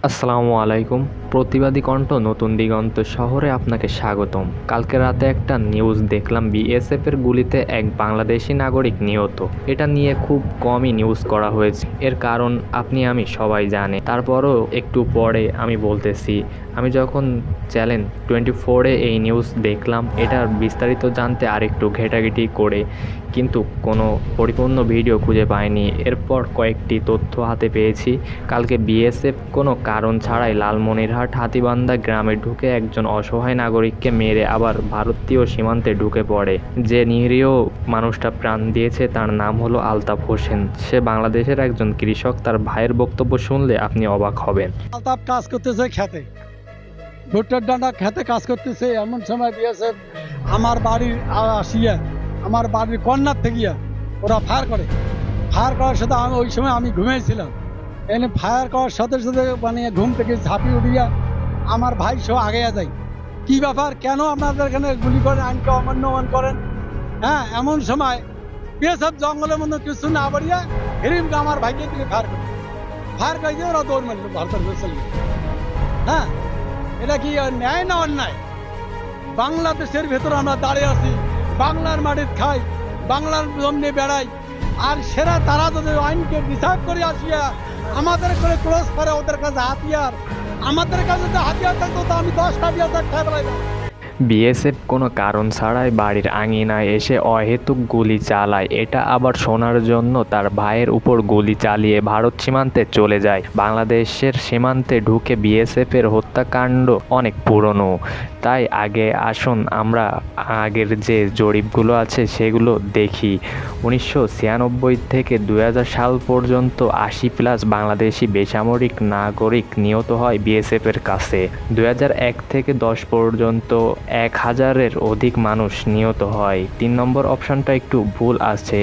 আসসালামু আলাইকুম। প্রতিবাদী কণ্ঠ নতুন দিগন্ত শহরে আপনাকে স্বাগতম। কালকে রাতে একটা নিউজ দেখলাম, বিএসএফের গুলিতে এক বাংলাদেশি নাগরিক নিহত। এটা নিয়ে খুব কমই নিউজ করা হয়েছে। এর কারণ আমি সবাই জানে, তারপরও একটু পরে আমি বলতেছি। আমি যখন চ্যানেল 24-এ এই নিউজ দেখলাম, এটার বিস্তারিত জানতে আরেকটু ঘেটাঘেটি করে কিন্তু কোনো পরিপূর্ণ ভিডিও খুঁজে পাইনি। এরপর কয়েকটি তথ্য হাতে পেয়েছি। কালকে বিএসএফ কোনো কারণ ছাড়াই লালমনিরহাট হাতীবান্ধা গ্রামে ঢুকে একজন অসহায় নাগরিককে মেরে আবার ভারতীয় সীমান্তে ঢুকে পড়ে। যে নিরীহ মানুষটা প্রাণ দিয়েছে তার নাম হলো আলতাফ হোসেন। সে বাংলাদেশের একজন কৃষক। তার ভাইয়ের বক্তব্য শুনলে আপনি অবাক হবেন। আলতাফ কাজ করতেছে খেতে, ভুট্টার ডান্ডা খেতে কাজ করতেছে। এমন সময় বিএসএফ আমার বাড়ির আসিয়া, আমার বাড়ির কর্নার থেকে ওরা ফায়ার করার সাথে ওই সময় আমি ঘুমিয়েছিলাম। এনে ফায়ার করার সাথে সাথে মানে ঘুম থেকে ঝাঁপিয়ে উঠিয়া আমার ভাই সহ আগে যায়। কি ব্যাপার, কেন আপনাদের এখানে গুলি করেন, আইনকে অমান্য করেন? হ্যাঁ, এমন সময় বিএসএফ জঙ্গলের মধ্যে কিছু না বাড়িয়া হিরিমকে আমার ভাইকে দিকে ফায়ার করে দিয়ে ওরা দৌড় মারল ভারতের ভেসেল। হ্যাঁ, এটা কি ন্যায় না অন্যায়? বাংলাদেশের ভেতরে আমরা দাঁড়িয়ে আছি, বাংলার মাটির খাই, বাংলার জমনে বেড়াই, আর সেরা তারা যদি আইনকে বিচার করে আসিয়া আমাদের করে ক্লোজ করে, ওদের কাছে হাতিয়ার, আমাদের কাছে যদি হাতিয়ার থাকতো তো আমি 10 হাতিয়ার খাই বেড়াইলাম। বিএসএফ কোনো কারণ ছাড়াই বাড়ির আঙিনায় এসে অহেতুক গুলি চালায়। এটা আবার শোনার জন্য তার ভাইয়ের উপর গুলি চালিয়ে ভারত সীমান্তে চলে যায়। বাংলাদেশের সীমান্তে ঢুকে বিএসএফের হত্যাকাণ্ড অনেক পুরনো। তাই আগে আসুন আমরা আগের যে জরিপগুলো আছে সেগুলো দেখি। 1996 থেকে 2000 সাল পর্যন্ত 80+ বাংলাদেশি বেসামরিক নাগরিক নিহত হয় বিএসএফের কাছে। 2001 থেকে 10 পর্যন্ত 1000-এর অধিক মানুষ নিহত হয়। 3 নম্বর অপশনটা একটু ভুল আছে,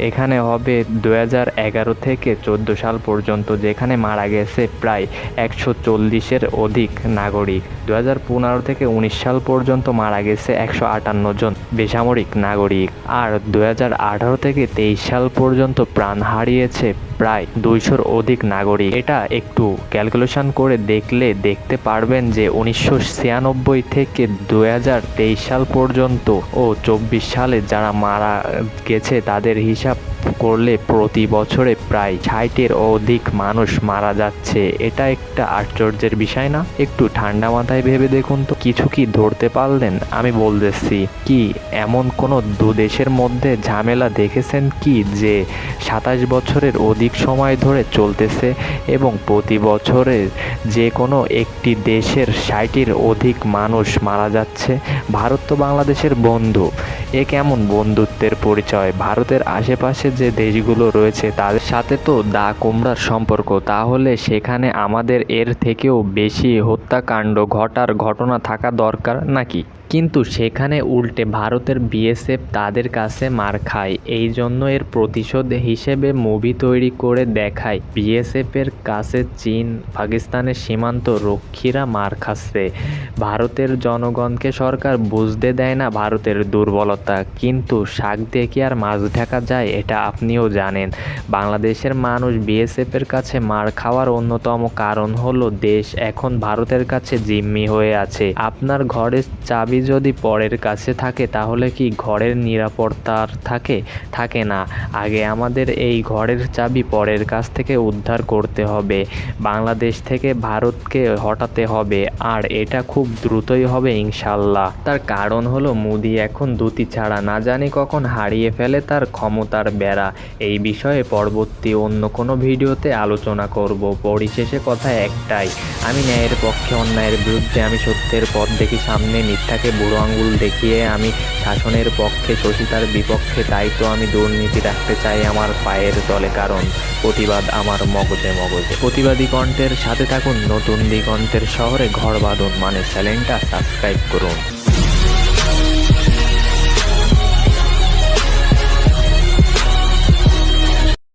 এখানে হবে 2011 থেকে 14 সাল পর্যন্ত, যেখানে মারা গেছে প্রায় 140-এর অধিক নাগরিক। 2015 থেকে 19 সাল পর্যন্ত মারা গেছে 158 জন বেসামরিক নাগরিক। আর 2018 থেকে 23 সাল পর্যন্ত প্রাণ হারিয়েছে প্রায় 200-র অধিক নাগরিক। এটা একটু ক্যালকুলেশন করে দেখলে দেখতে পারবেন যে 1996 থেকে 2023 সাল পর্যন্ত ও 24 সালে যারা মারা গেছে তাদের হিসাব করলে প্রতি বছরে প্রায় 60-এর অধিক মানুষ মারা যাচ্ছে। এটা একটা আশ্চর্যের বিষয় না? একটু ঠান্ডা মাথায় ভেবে দেখুন তো, কিছু কি ধরতে পারলেন? আমি বলতেছি কি, এমন কোনো দেশের মধ্যে ঝামেলা দেখেছেন কি যে 27 বছরের অধিক সময় ধরে চলতেছে এবং প্রতি বছরে যে কোনো একটি দেশের 60-এর অধিক মানুষ মারা যাচ্ছে? ভারত তো বাংলাদেশের বন্ধু, এ কেমন বন্ধুত্বের পরিচয়? ভারতের আশেপাশে যে দেশগুলো রয়েছে তাদের সাথে তো দা কুমড়ার সম্পর্ক, তাহলে সেখানে আমাদের এর থেকেও বেশি হত্যাকাণ্ড ঘটার ঘটনা থাকা দরকার নাকি? কিন্তু সেখানে উল্টে ভারতের বিএসএফ তাদের কাছে মার খায়। এই জন্য এর প্রতিশোধ হিসেবে মুভি তৈরি করে দেখায় বিএসএফের কাছে চীন পাকিস্তানের সীমান্ত রক্ষীরা মার খাচ্ছে। ভারতের জনগণকে সরকার বুঝতে দেয় না ভারতের দুর্বলতা, কিন্তু শাক দিয়ে কি আর মাছ ঢাকা যায়? এটা আপনিও জানেন। বাংলাদেশের মানুষ বিএসএফের কাছে মার খাওয়ার অন্যতম কারণ হলো দেশ এখন ভারতের কাছে জিম্মি হয়ে আছে। আপনার ঘরের চাবি যদি পরের কাছে থাকে তাহলে কি ঘরের নিরাপত্তা থাকে না? আগে আমাদের এই ঘরের চাবি পরের কাছ থেকে উদ্ধার করতে হবে, বাংলাদেশ থেকে ভারতকে হটাতে হবে, আর এটা খুব দ্রুতই হবে ইনশাল্লাহ। তার কারণ হলো মোদি এখন দুটি ছাড়া না জানি কখন হারিয়ে ফেলে তার ক্ষমতার বেড়া। এই বিষয়ে পরবর্তী অন্য কোনো ভিডিওতে আলোচনা করব। পরিশেষে কথা একটাই, আমি ন্যায়ের পক্ষে, অন্যায়ের বিরুদ্ধে। আমি সত্যের পথ দেখি সামনে, মিথ্যাকে বুড়ো আঙ্গুল দেখিয়ে আমি শাসনের পক্ষে, শোষিতার বিপক্ষে। তাই তো আমি দুর্নীতি রাখতে চাই আমার পায়ের তলে, কারণ প্রতিবাদ আমার মগজে মগজে। প্রতিবাদী কণ্ঠের সাথে থাকুন, নতুন দিগন্তের শহরে ঘর বাঁধুন, মানে চ্যানেলটা সাবস্ক্রাইব করুন।